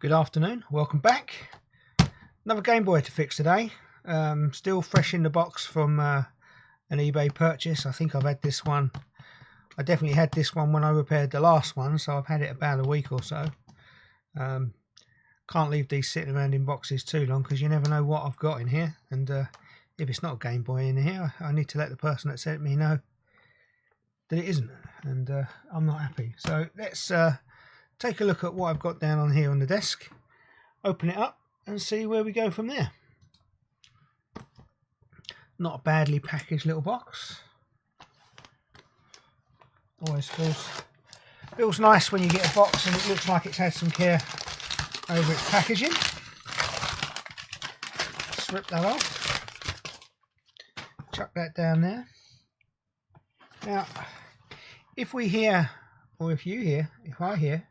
Good afternoon, welcome back. Another Game Boy to fix today. Still fresh in the box from an eBay purchase. I think I've had this one. I definitely had this one when I repaired the last one, so I've had it about a week or so. Can't leave these sitting around in boxes too long because you never know what I've got in here. And if it's not a Game Boy in here, I need to let the person that sent me know that it isn't. And I'm not happy. So let's take a look at what I've got down on here on the desk, open it up and see where we go from there. Not a badly packaged little box. Always feels nice when you get a box and it looks like it's had some care over its packaging. Let's rip that off. Chuck that down there. Now, if we hear, or if you hear, if I hear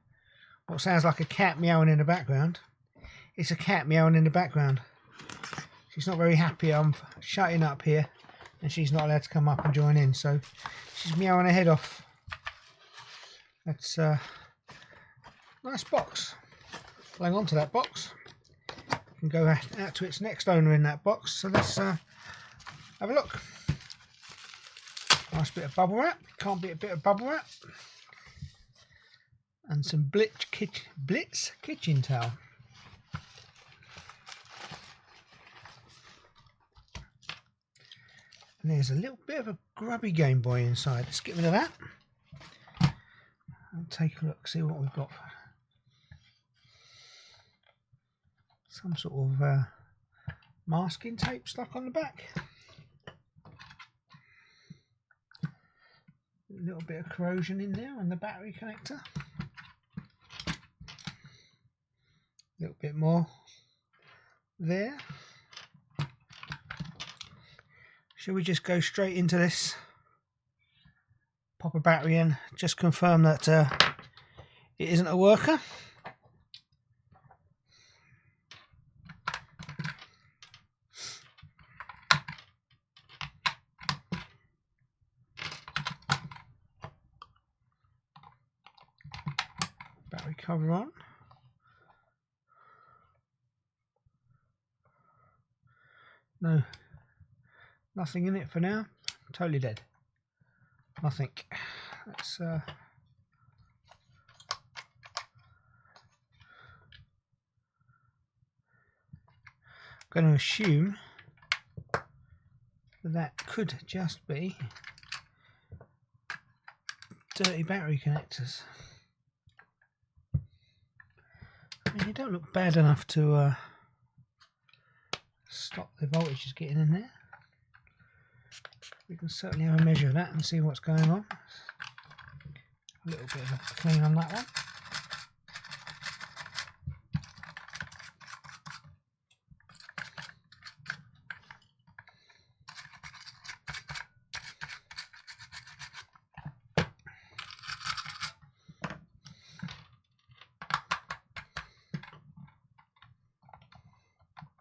what sounds like a cat meowing in the background, it's a cat meowing in the background. She's not very happy I'm shutting up here and she's not allowed to come up and join in, so she's meowing her head off. That's a nice box. Hang on to that box. And go out to its next owner in that box. So let's have a look. Nice bit of bubble wrap. Can't beat a bit of bubble wrap. And some Blitz kitchen towel. And there's a little bit of a grubby Game Boy inside. Let's get rid of that. And take a look, see what we've got. Some sort of masking tape stuck on the back. A little bit of corrosion in there on the battery connector. A little bit more there. Shall we just go straight into this? Pop a battery in, just confirm that it isn't a worker. Battery cover on. No, nothing in it for now. Totally dead. Nothing. Let's going to assume that could just be dirty battery connectors. I mean, they don't look bad enough to stop the voltages getting in there. We can certainly have a measure of that and see what's going on. A little bit of a clean on that one.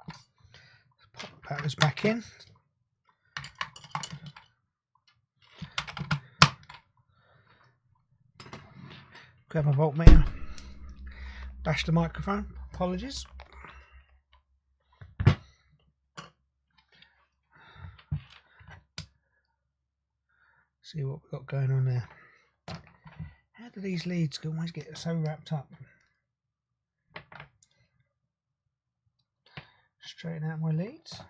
Let's pop the batteries back in. Grab my voltmeter, bash the microphone, apologies. See what we've got going on there. How do these leads always get so wrapped up? Straighten out my leads.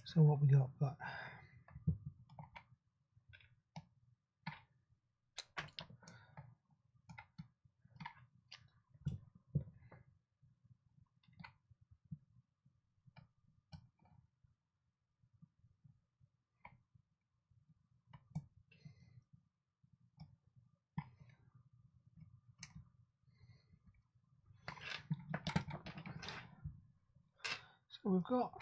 So what we got? So we've got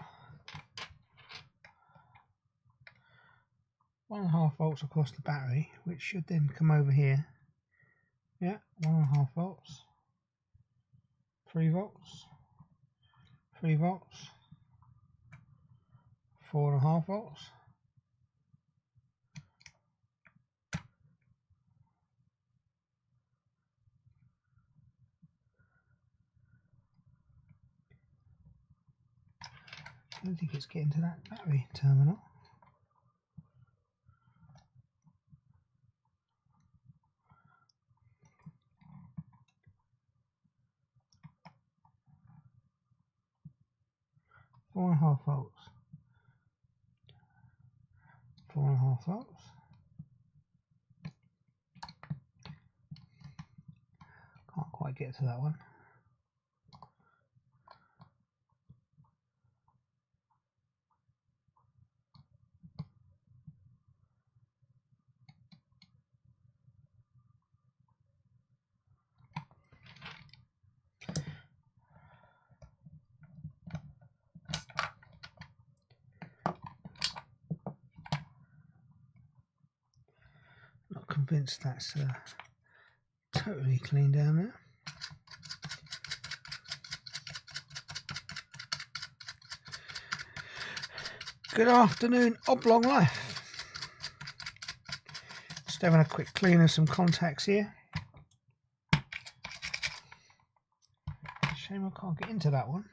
1.5 volts across the battery, which should then come over here. Yeah, 1.5 volts, 3 volts, 3 volts, 4.5 volts, I don't think it's getting to that battery terminal. Four and a half volts. 4.5 volts. Can't quite get to that one. Not convinced that's totally clean down there. Good afternoon, Oblong Life. Just having a quick clean of some contacts here. Shame I can't get into that one.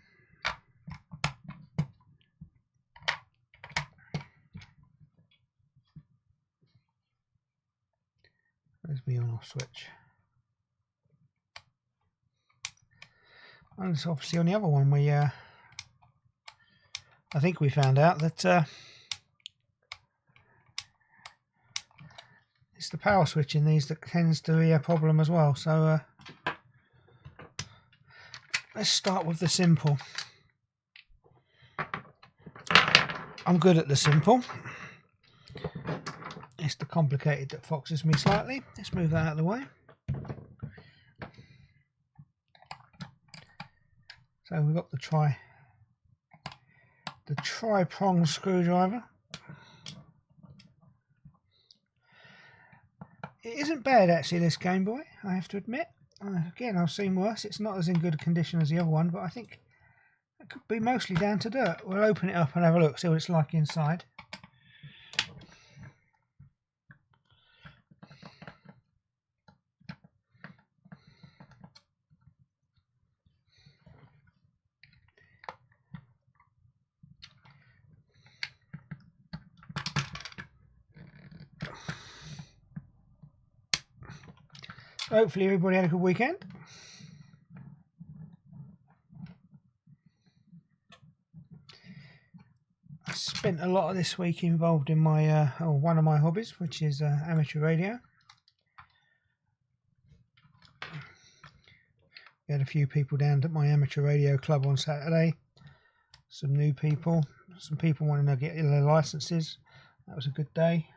There's the on-off switch. And it's obviously on the other one we I think we found out that it's the power switch in these that tends to be a problem as well. So let's start with the simple. I'm good at the simple. It's the complicated that foxes me slightly. Let's move that out of the way. So we've got the tri-prong screwdriver. It isn't bad actually, this Game Boy, I have to admit. Again, I've seen worse. It's not as in good condition as the other one, but I think it could be mostly down to dirt. We'll open it up and have a look, see what it's like inside. Hopefully everybody had a good weekend. I spent a lot of this week involved in my one of my hobbies, which is amateur radio. We had a few people down at my amateur radio club on Saturday. Some new people, some people wanting to get their licenses. That was a good day.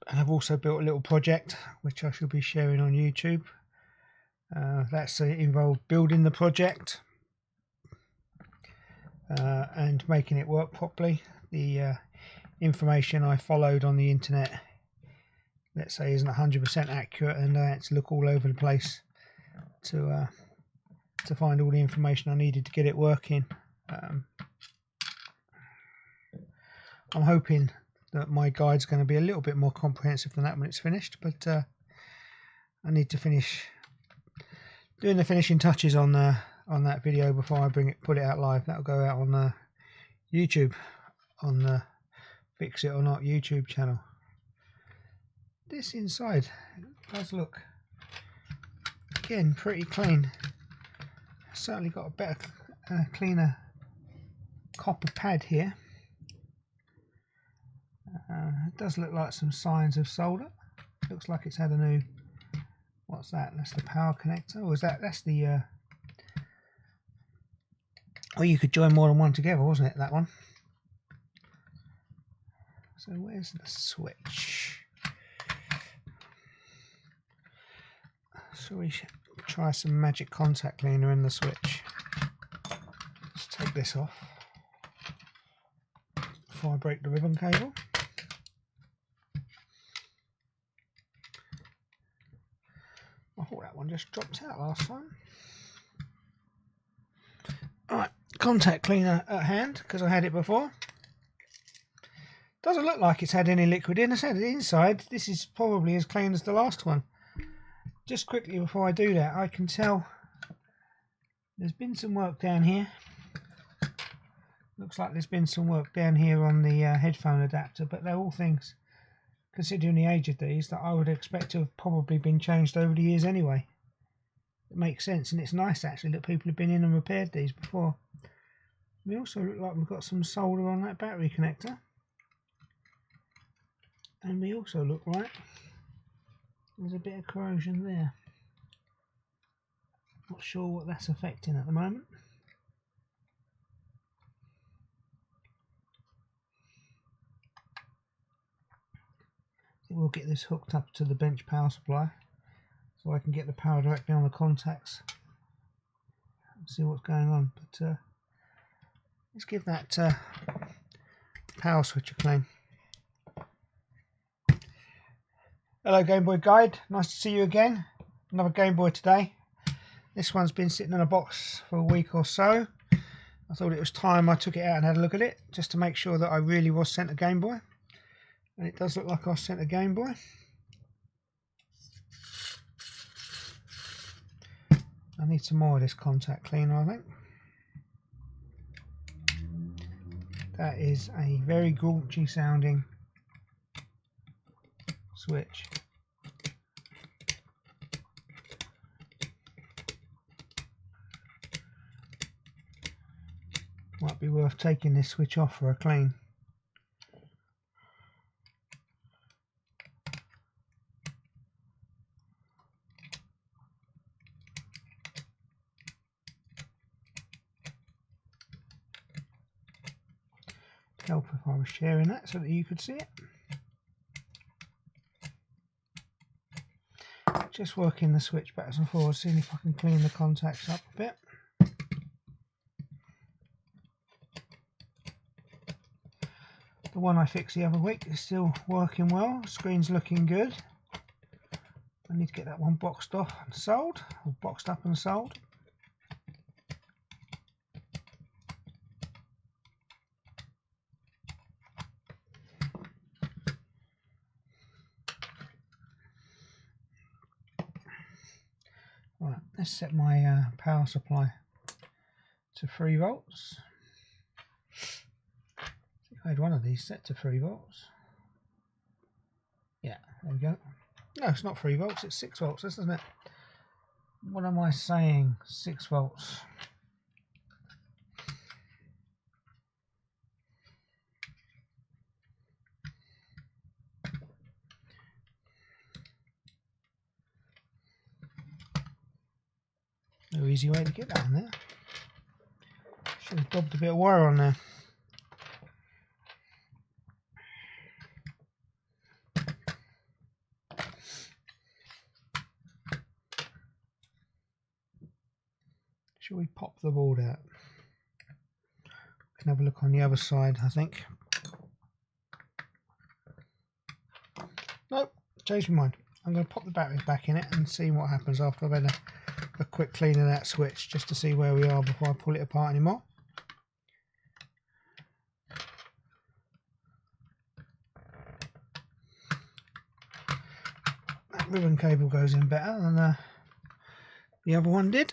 And I've also built a little project which I shall be sharing on YouTube. That's involved building the project and making it work properly. The information I followed on the internet, let's say, isn't 100% accurate, and I had to look all over the place to find all the information I needed to get it working. I'm hoping that my guide's going to be a little bit more comprehensive than that when it's finished, but I need to finish doing the finishing touches on that video before I put it out live. That'll go out on YouTube, on the Fix It or Not YouTube channel. This inside does look, again, pretty clean. Certainly got a better, cleaner copper pad here. It does look like some signs of solder. Looks like it's had a new, what's that? That's the power connector, or is that's the well, you could join more than one together, wasn't it, that one? So where's the switch? So we should try some magic contact cleaner in the switch. Let's take this off before I break the ribbon cable. I thought that one just dropped out last time. Alright, contact cleaner at hand, because I had it before. Doesn't look like it's had any liquid in. I said the inside, this is probably as clean as the last one. Just quickly before I do that, I can tell there's been some work down here. Looks like there's been some work down here on the headphone adapter, but they're all things, considering the age of these, that I would expect to have probably been changed over the years anyway. It makes sense, and it's nice actually that people have been in and repaired these before. We also look like we've got some solder on that battery connector, and we also look like there's a bit of corrosion there. Not sure what that's affecting at the moment. I think we'll get this hooked up to the bench power supply so I can get the power directly on the contacts and see what's going on. But let's give that power switch a clean. Hello Game Boy Guide, nice to see you again. Another Game Boy today. This one's been sitting in a box for a week or so. I thought it was time I took it out and had a look at it, just to make sure that I really was sent a Game Boy. And it does look like I was sent a Game Boy. I need some more of this contact cleaner, I think. That is a very gaunchy sounding switch. Might be worth taking this switch off for a clean. Help if I was sharing that so that you could see it. Just working the switch backwards and forwards, seeing if I can clean the contacts up a bit. The one I fixed the other week is still working well, screen's looking good. I need to get that one boxed off and sold, or boxed up and sold. Right, let's set my power supply to 3 volts. I had one of these set to 3 volts. Yeah, there we go. No, it's not 3 volts, it's 6 volts, isn't it? What am I saying? 6 volts. No easy way to get that in there. Should have dobbed a bit of wire on there. Shall we pop the board out? We can have a look on the other side, I think. Nope, changed my mind. I'm going to pop the batteries back in it and see what happens after I've had a quick clean of that switch, just to see where we are before I pull it apart anymore. That ribbon cable goes in better than the other one did.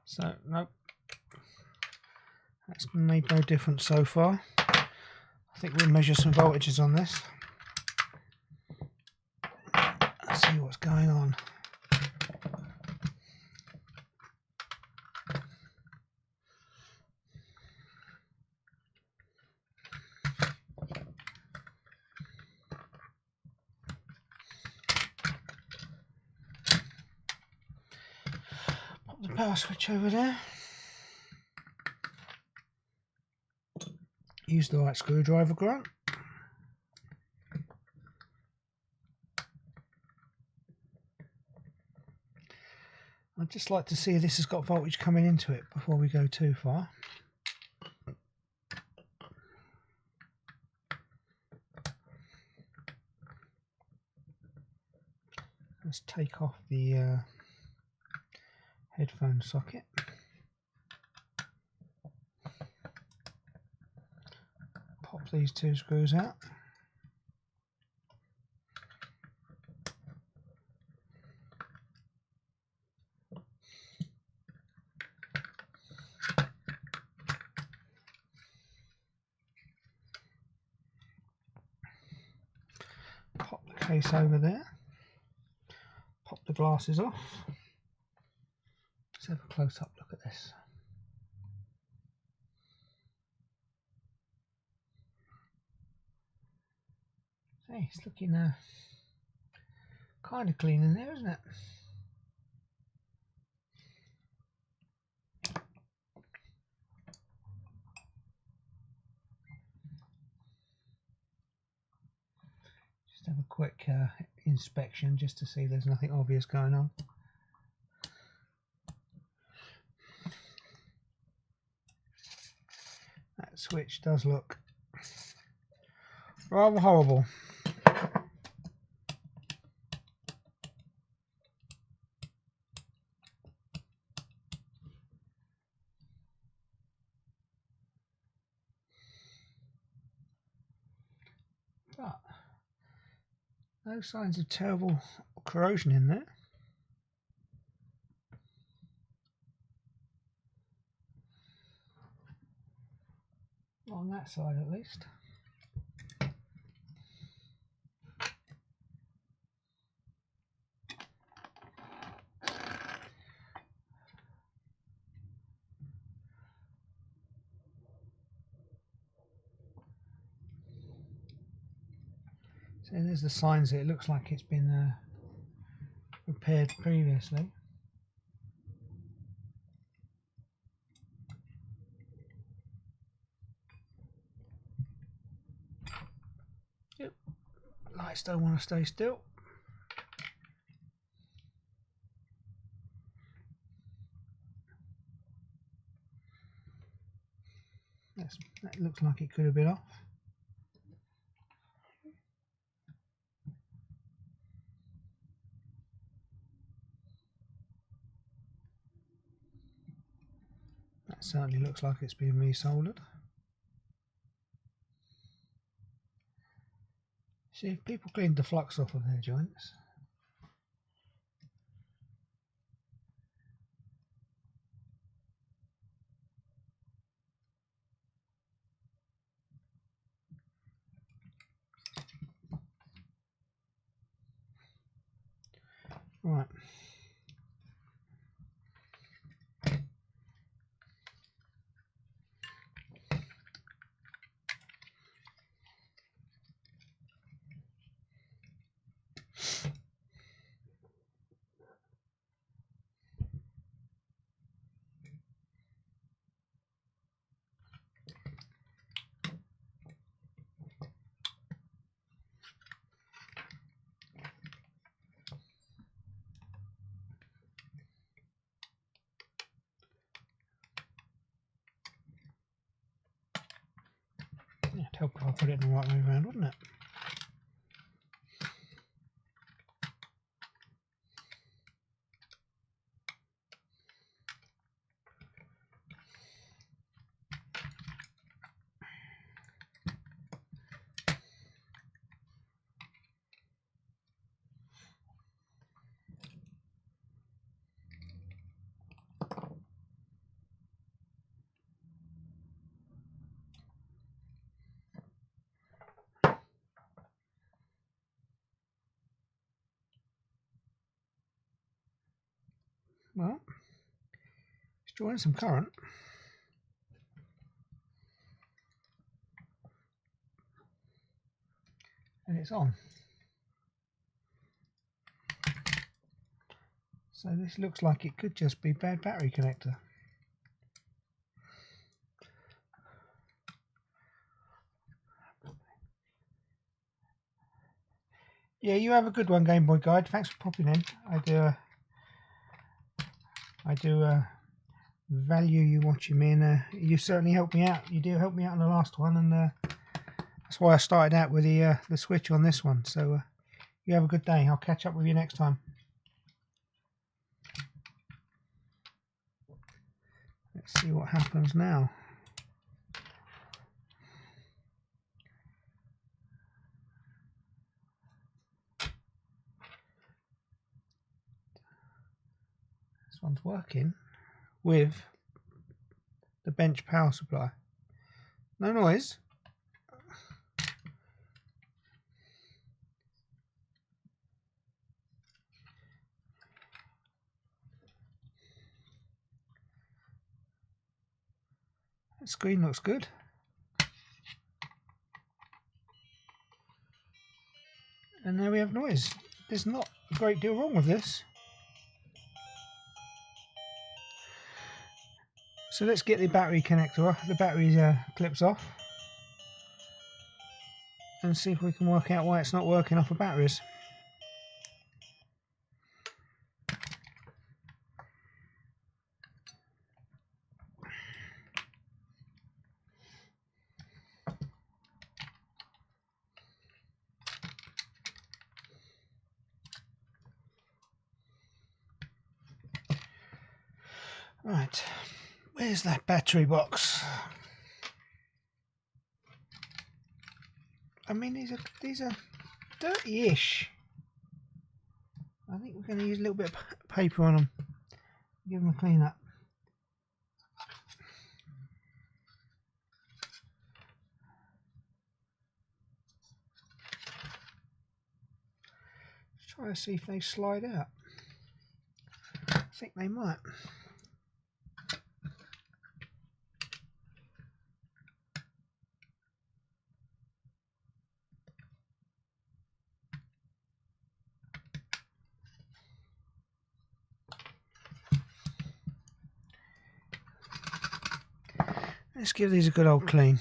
So, nope, that's made no difference so far. I think we'll measure some voltages on this. Let's see what's going on. Pop the power switch over there. Use the right screwdriver, Grant. I'd just like to see if this has got voltage coming into it before we go too far. let's take off the headphone socket. Pop these two screws out. Pop the case over there. Pop the glasses off. Let's have a close-up look at this. Hey, it's looking kind of clean in there, isn't it? Just have a quick inspection just to see there's nothing obvious going on. That switch does look rather horrible. But no signs of terrible corrosion in there. Not on that side at least. So there's the signs that it looks like it's been repaired previously. Yep. Lights don't want to stay still. That looks like it could have been off. That certainly looks like it's been resoldered. See, if people cleaned the flux off of their joints, right. Yeah, it'd help if I put it in the right way around, wouldn't it? Well, it's drawing some current. And it's on. So this looks like it could just be bad battery connector. Yeah, you have a good one, Game Boy Guide. Thanks for popping in. I do value you watching me, and you certainly helped me out. You do help me out on the last one, and that's why I started out with the switch on this one. So you have a good day. I'll catch up with you next time. Let's see what happens now. This one's working with the bench power supply. No noise. The screen looks good. And now we have noise. There's not a great deal wrong with this. So let's get the battery connector off, the battery clips off, and see if we can work out why it's not working off of batteries. Right, where's that battery box? I mean, these are dirty-ish. I think we're going to use a little bit of paper on them. Give them a clean up. Let's try to see if they slide out. I think they might. Let's give these a good old clean.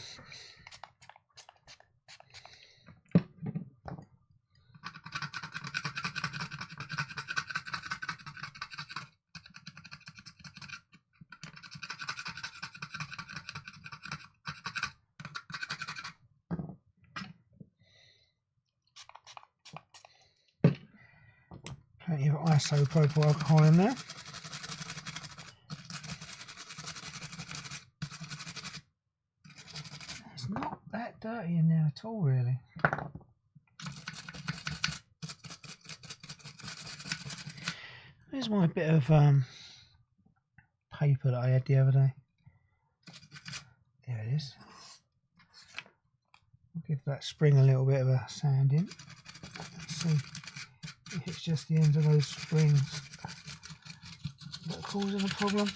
Plenty of isopropyl alcohol in there. It's not that dirty in there at all, really. Here's my bit of paper that I had the other day. There it is. I'll give that spring a little bit of a sand in. Let's see if it's just the ends of those springs that are causing the problem.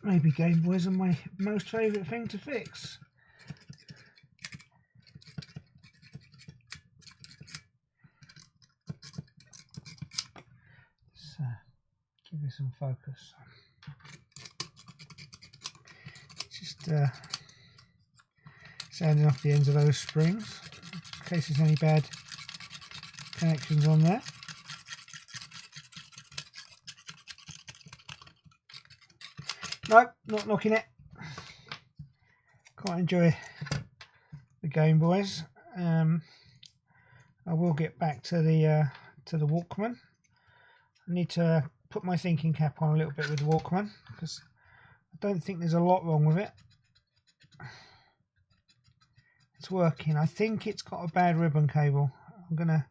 Maybe Game Boys are my most favourite thing to fix. So, give you some focus. Just sanding off the ends of those springs in case there's any bad connections on there. Nope, not knocking it. Quite enjoy the Game Boys. I will get back to the Walkman. I need to put my thinking cap on a little bit with the Walkman because I don't think there's a lot wrong with it. It's working. I think it's got a bad ribbon cable. I'm gonna,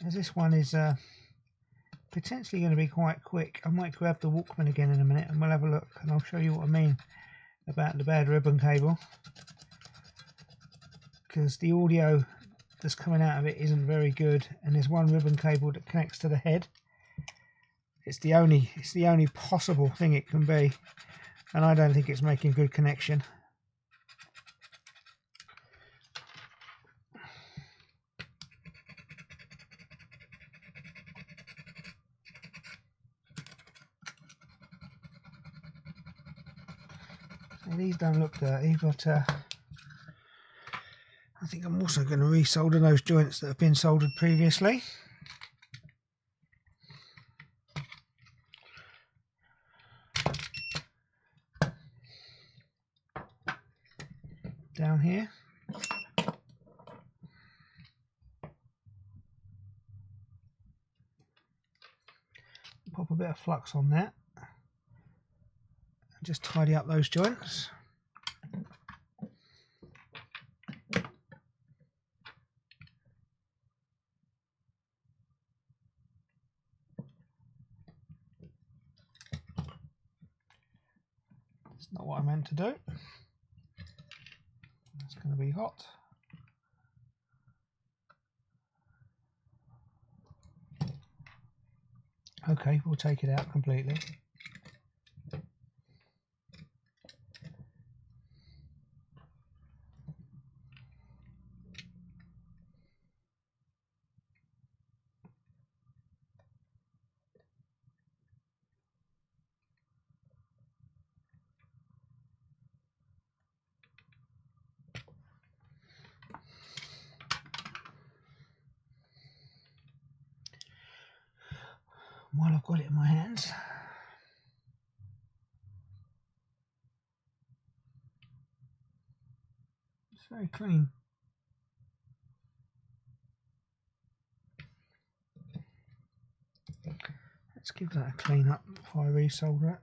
as this one is potentially going to be quite quick, I might grab the Walkman again in a minute and we'll have a look and I'll show you what I mean about the bad ribbon cable, because the audio that's coming out of it isn't very good, and there's one ribbon cable that connects to the head. It's the only possible thing it can be, and I don't think it's making a good connection. Now, these don't look dirty, but I think I'm also going to resolder those joints that have been soldered previously. Down here. Pop a bit of flux on that. And just tidy up those joints. That's not what I meant to do. It's going to be hot. Okay, we'll take it out completely. While I've got it in my hands, it's very clean. Let's give that a clean up before I resolder it.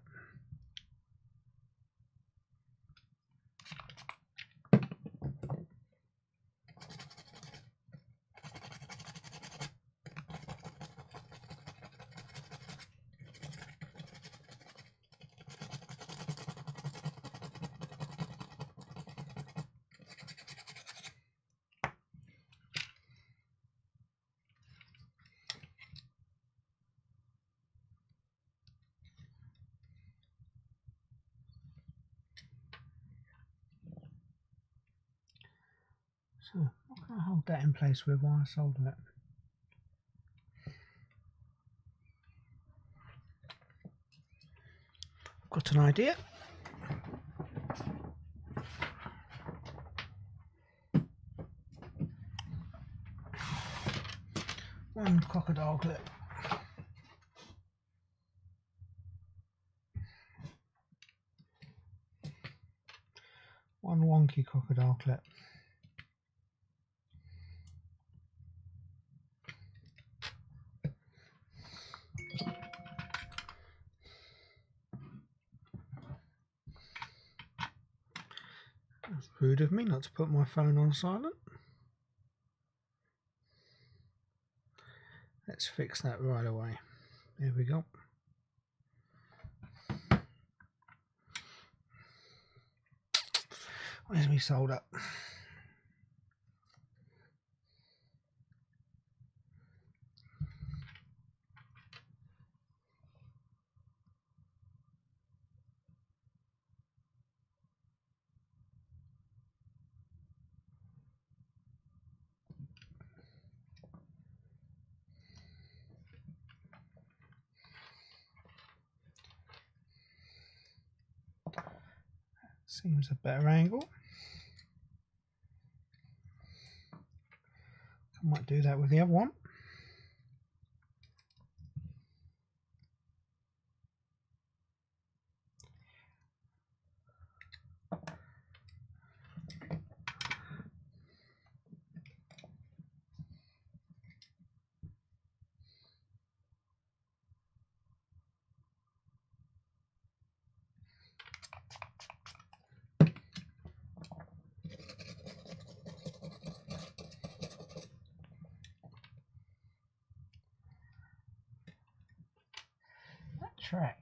So, what can I hold that in place with while I solder it? I've got an idea. One crocodile clip. One wonky crocodile clip. That's rude of me not to put my phone on silent. Let's fix that right away. There we go. Where's me solder? Seems a better angle. I might do that with the other one. Track.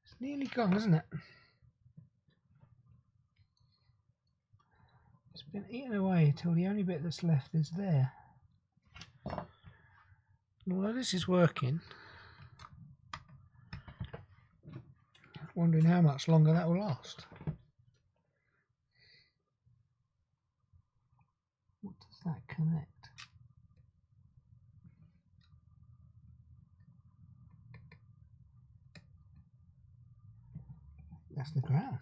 It's nearly gone, isn't it? It's been eaten away till the only bit that's left is there. Although this is working, I'm wondering how much longer that will last. What does that connect? that's the ground.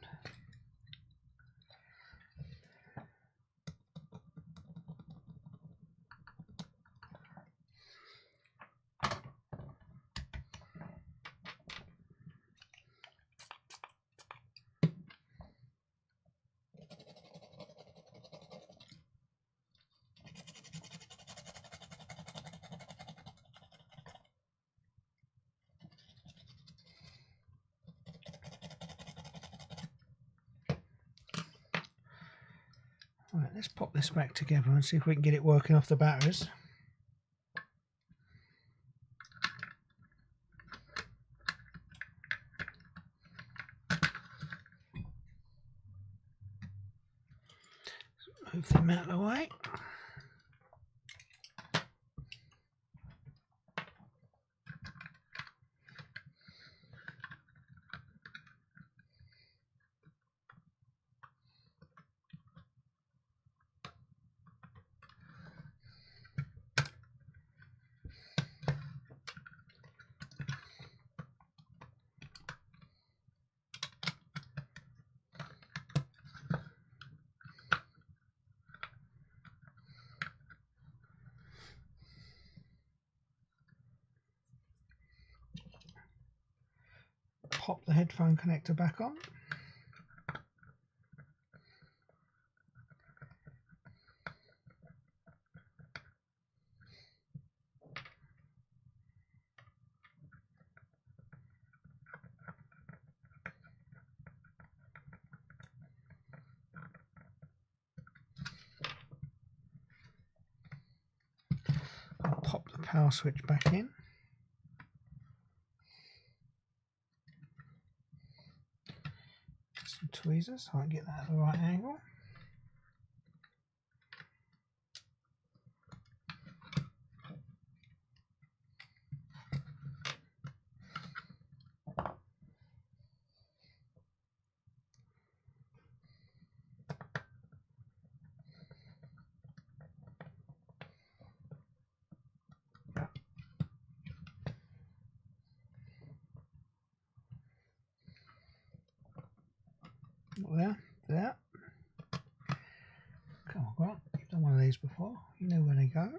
Right, let's pop this back together and see if we can get it working off the batteries. Move them out of the way. Pop the headphone connector back on. I'll pop the power switch back in. Some tweezers so I can get that at the right angle. There. Come on, Grant. You've done one of these before. You know where they go.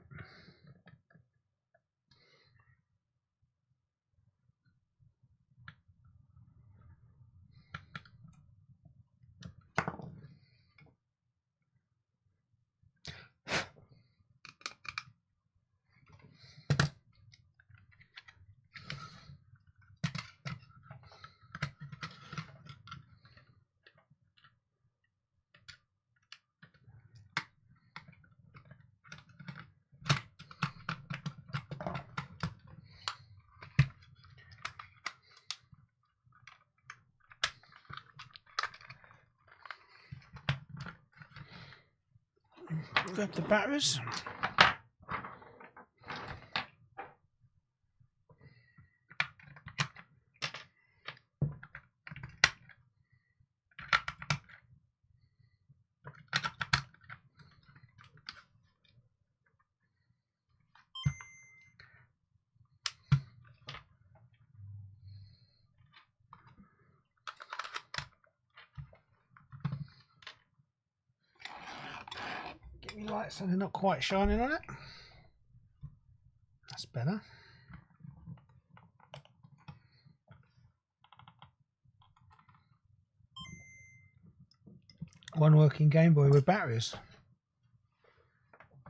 Grab the batteries. Get me light so they're not quite shining on it. That's better. One working Game Boy with batteries.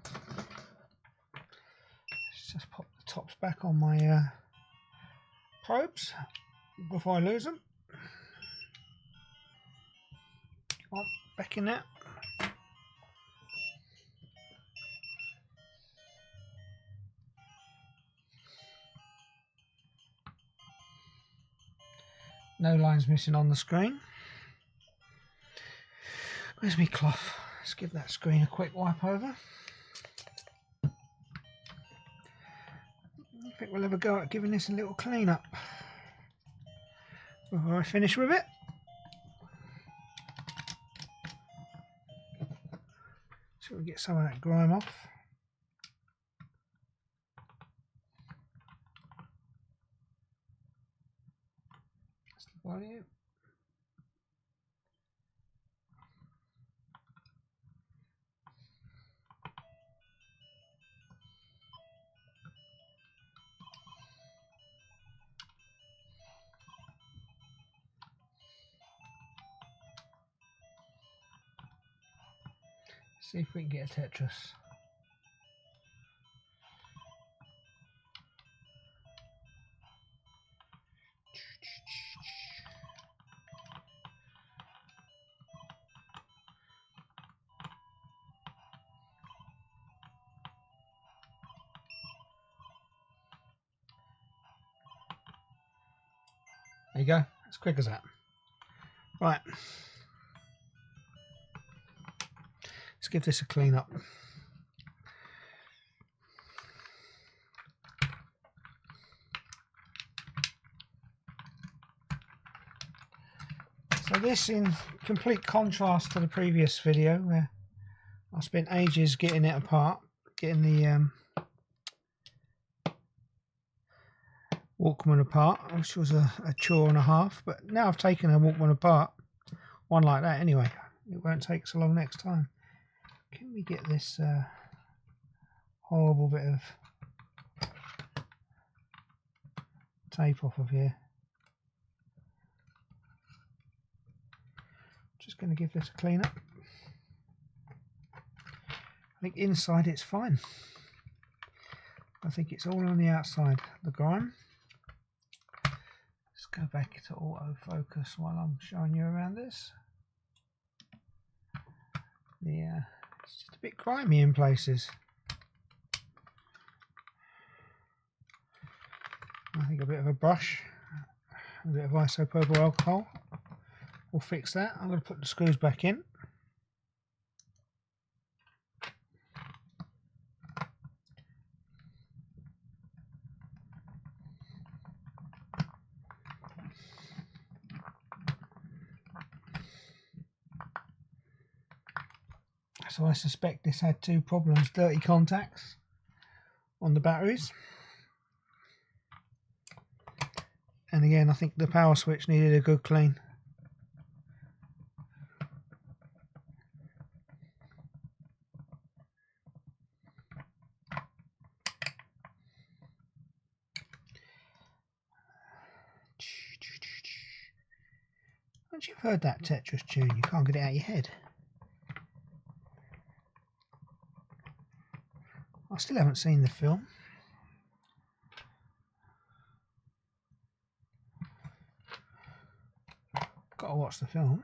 Let's just pop the tops back on my probes before I lose them. Come on, back in there. No lines missing on the screen. Where's my cloth? Let's give that screen a quick wipe over. I think we'll have a go at giving this a little clean up before I finish with it. So we get some of that grime off. That's the volume. See if we can get a Tetris. There you go, as quick as that. Right, let's give this a clean up. So this, in complete contrast to the previous video where I spent ages getting it apart, getting the Walkman apart, which was a chore and a half, but now I've taken a Walkman apart, one like that anyway, it won't take so long next time. Can we get this horrible bit of tape off of here? Just going to give this a clean up. I think inside it's fine. I think it's all on the outside, the grime. Let's go back to autofocus while I'm showing you around this. Yeah, it's just a bit grimy in places. I think a bit of a brush, a bit of isopropyl alcohol will fix that. I'm going to put the screws back in. So I suspect this had two problems: dirty contacts on the batteries, and again I think the power switch needed a good clean. Once you've heard that Tetris tune, you can't get it out of your head. I still haven't seen the film. Gotta watch the film.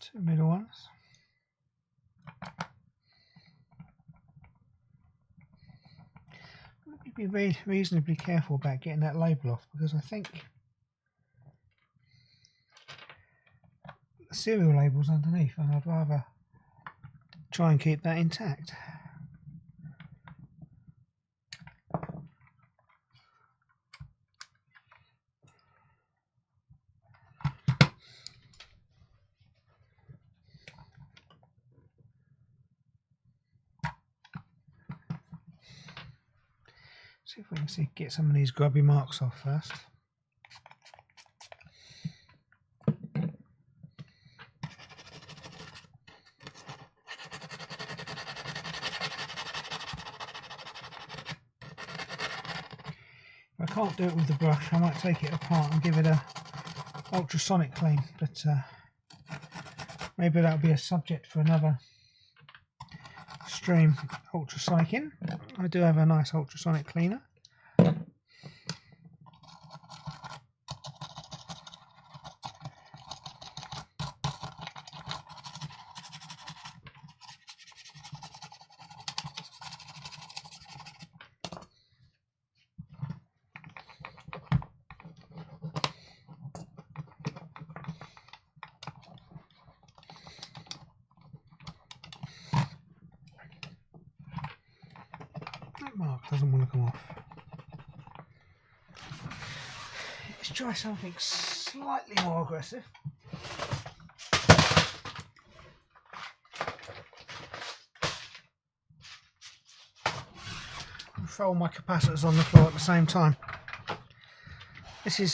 Two middle ones. Be reasonably careful about getting that label off, because I think the serial label's underneath and I'd rather try and keep that intact. See if we can get some of these grubby marks off first. If I can't do it with the brush, I might take it apart and give it a ultrasonic clean, but maybe that'll be a subject for another stream. Ultrasonicing. I do have a nice ultrasonic cleaner. That mark doesn't want to come off. Let's try something slightly more aggressive. I'll throw all my capacitors on the floor at the same time. This is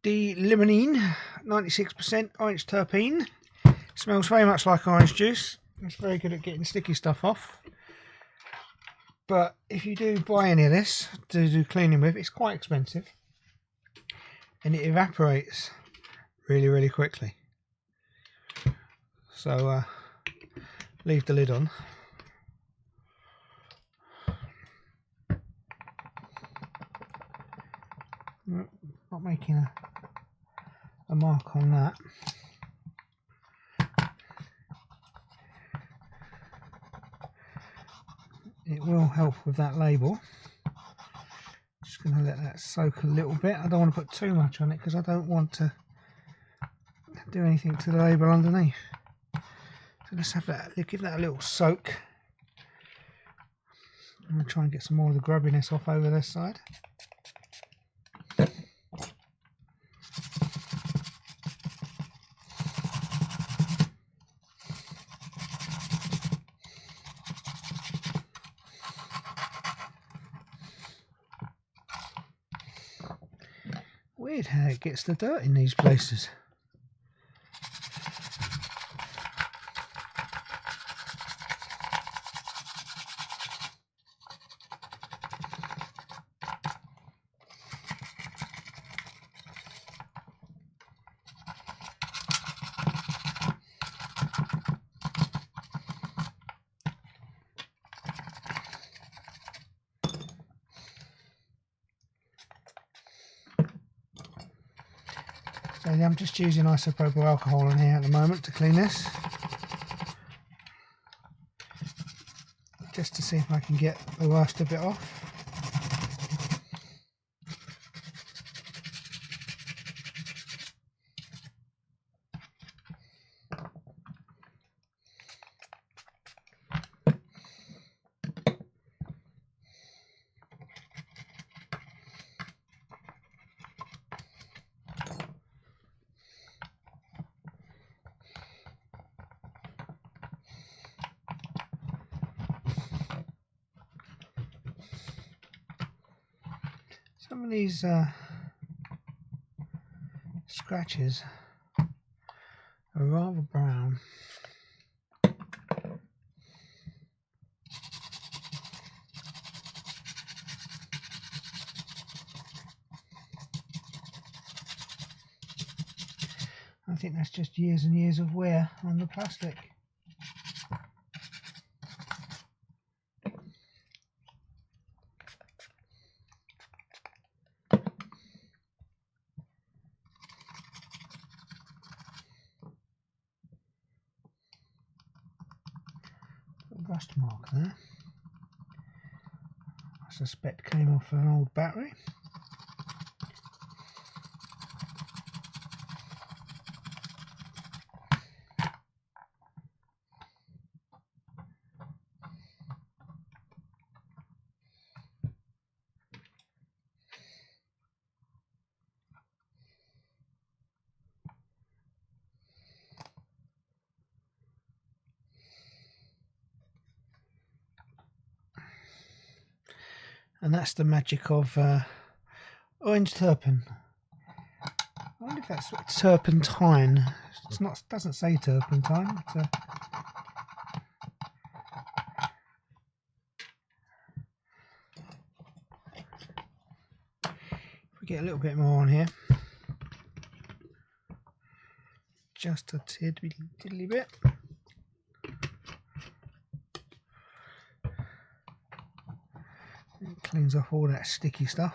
D-limonene 96% orange terpene. Smells very much like orange juice. It's very good at getting sticky stuff off. But if you do buy any of this to do cleaning with, it's quite expensive. And it evaporates really quickly. So leave the lid on. Not making a mark on that. It will help with that label. Just going to let that soak a little bit. I don't want to put too much on it because I don't want to do anything to the label underneath. So let's have that, give that a little soak. I'm going to try and get some more of the grubbiness off over this side. Weird how it gets the dirt in these places. So I'm just using isopropyl alcohol in here at the moment to clean this. Just to see if I can get the worst of it off. Some of these scratches are rather brown. I think that's just years and years of wear on the plastic. Rust mark there. I suspect came off an old battery. And that's the magic of orange turpin. I wonder if that's turpentine. It's not. Doesn't say turpentine. But, if we get a little bit more on here, just a tiddly bit. It cleans off all that sticky stuff.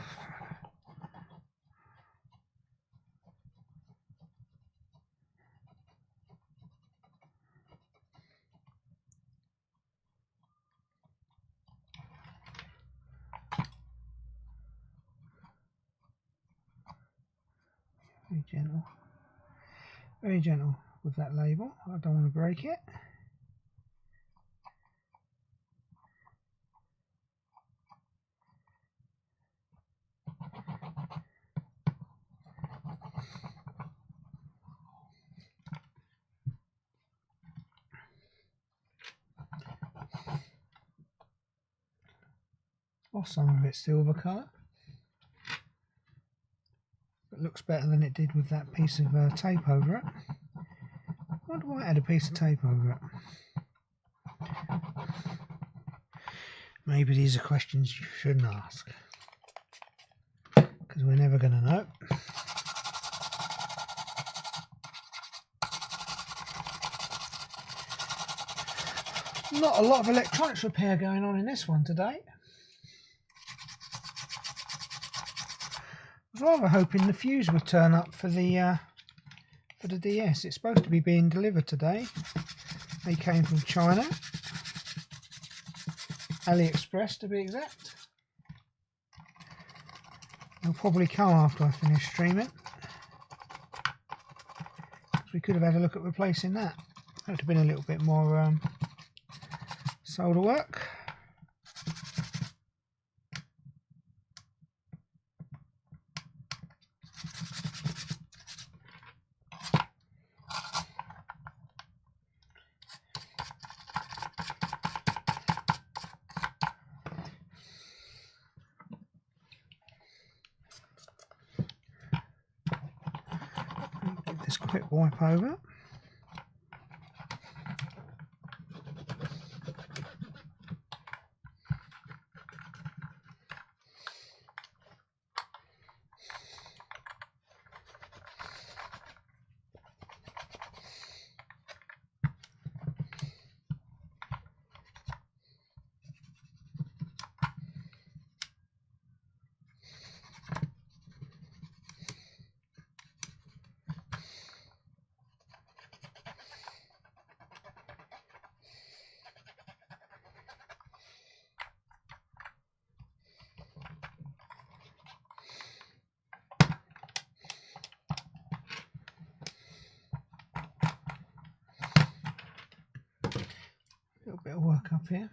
Very gentle with that label. I don't want to break it. Or some of it's silver colour. But it looks better than it did with that piece of tape over it. I wonder why it had a piece of tape over it. Maybe these are questions you shouldn't ask, because we're never going to know. Not a lot of electronics repair going on in this one today. I was rather hoping the fuse would turn up for the DS. It's supposed to be being delivered today. They came from China, AliExpress to be exact. They'll probably come after I finish streaming. We could have had a look at replacing that. That would have been a little bit more solder work. Give this a quick wipe over. A little bit of work up here.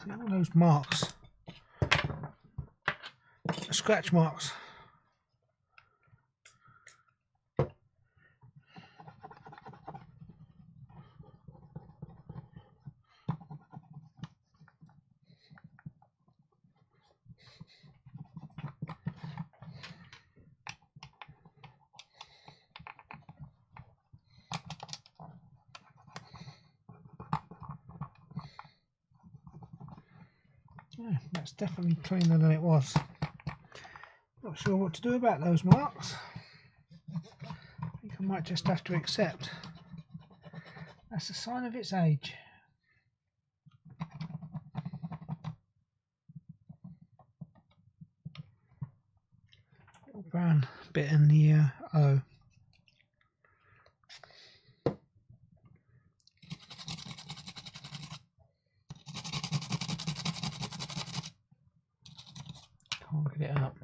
See all those marks, scratch marks. Yeah, that's definitely cleaner than it was. Not sure what to do about those marks. I think I might just have to accept that's a sign of its age. Little brown bit in the O. Can't get it up.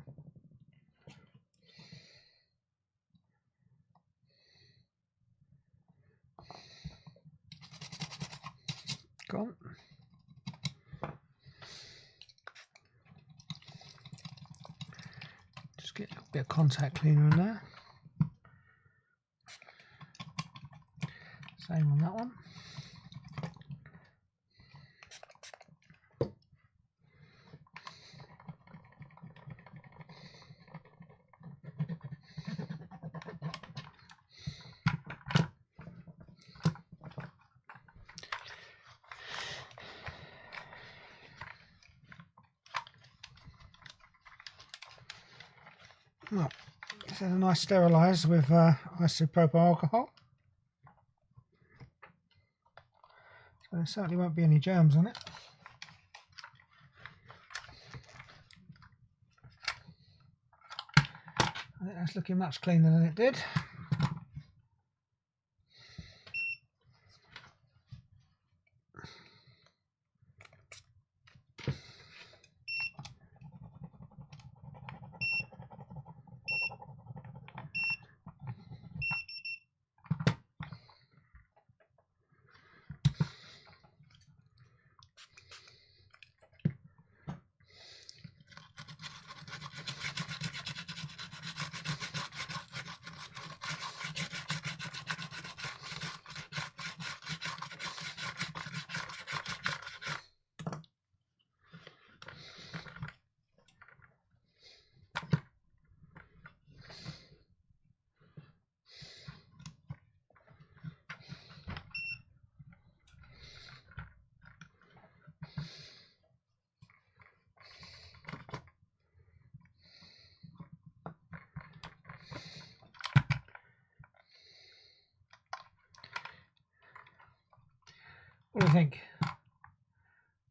Gone. Just get a bit of contact cleaner in there. Same on that one. Well, this is a nice sterilise with isopropyl alcohol. So there certainly won't be any germs on it. I think that's looking much cleaner than it did. What do you think?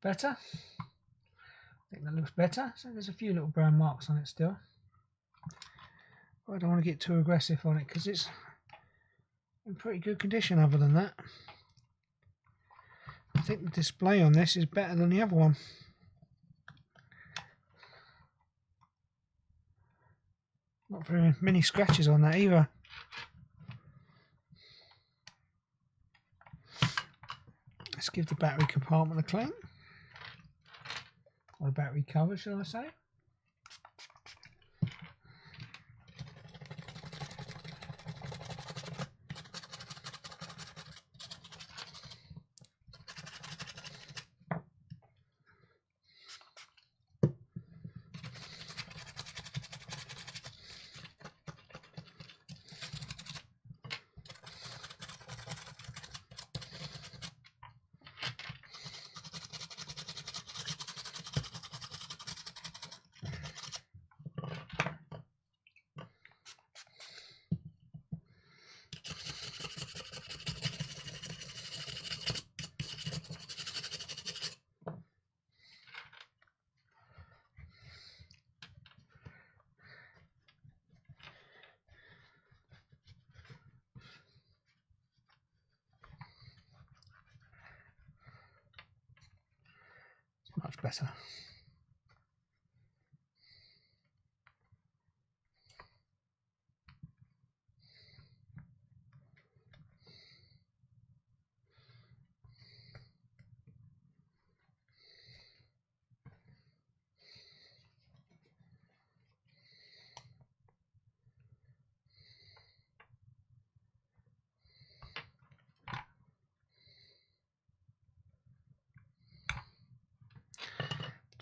Better? I think that looks better. So there's a few little brown marks on it still. But I don't want to get too aggressive on it because it's in pretty good condition other than that. I think the display on this is better than the other one. Not very many scratches on that either. Let's give the battery compartment a clean. Or a battery cover, shall I say. Much better.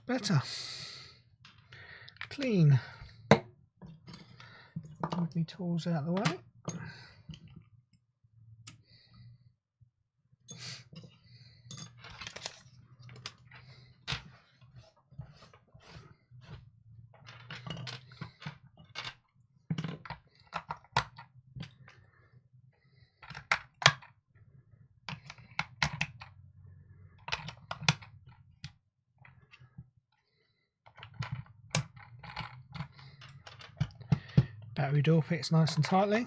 Better. Clean. Move my tools out of the way. Battery door fits nice and tightly.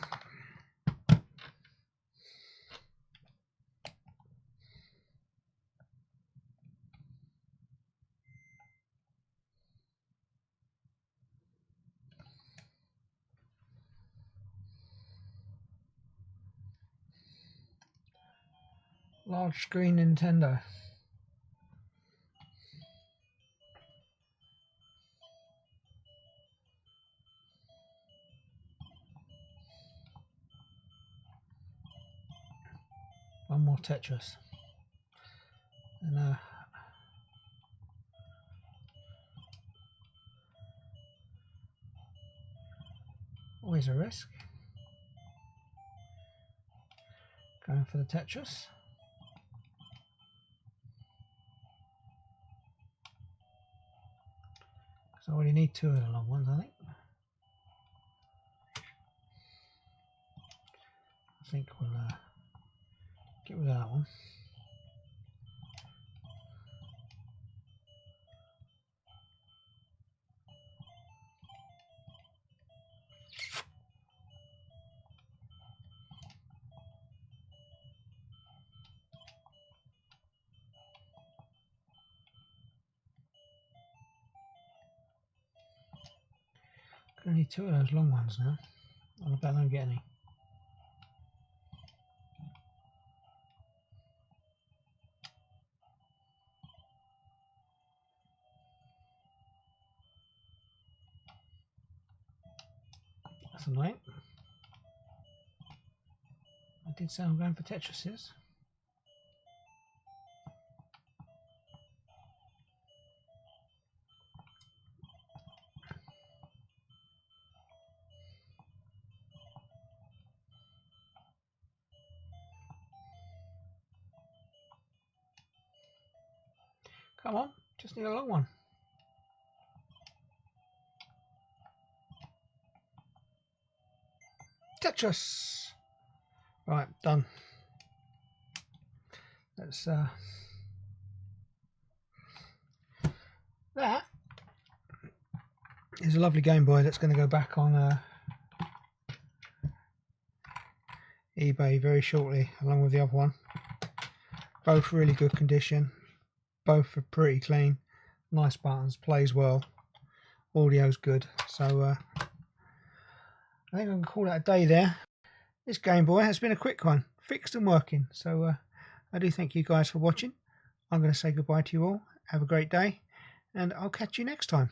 Large screen Nintendo. One more Tetris. And always a risk. Going for the Tetris. So I already need two of the long ones, I think. I think we'll get rid of that one. Gonna need two of those long ones now. I bet I don't get any. That's annoying. I did say I'm going for Tetrises. Come on, just need a long one. Tetris! Right, done. That's that is a lovely Game Boy that's going to go back on eBay very shortly, along with the other one. Both really good condition, both are pretty clean, nice buttons, plays well, audio's good. So I think I can call that a day there. This Game Boy has been a quick one, fixed and working. So I do thank you guys for watching. I'm going to say goodbye to you all. Have a great day, and I'll catch you next time.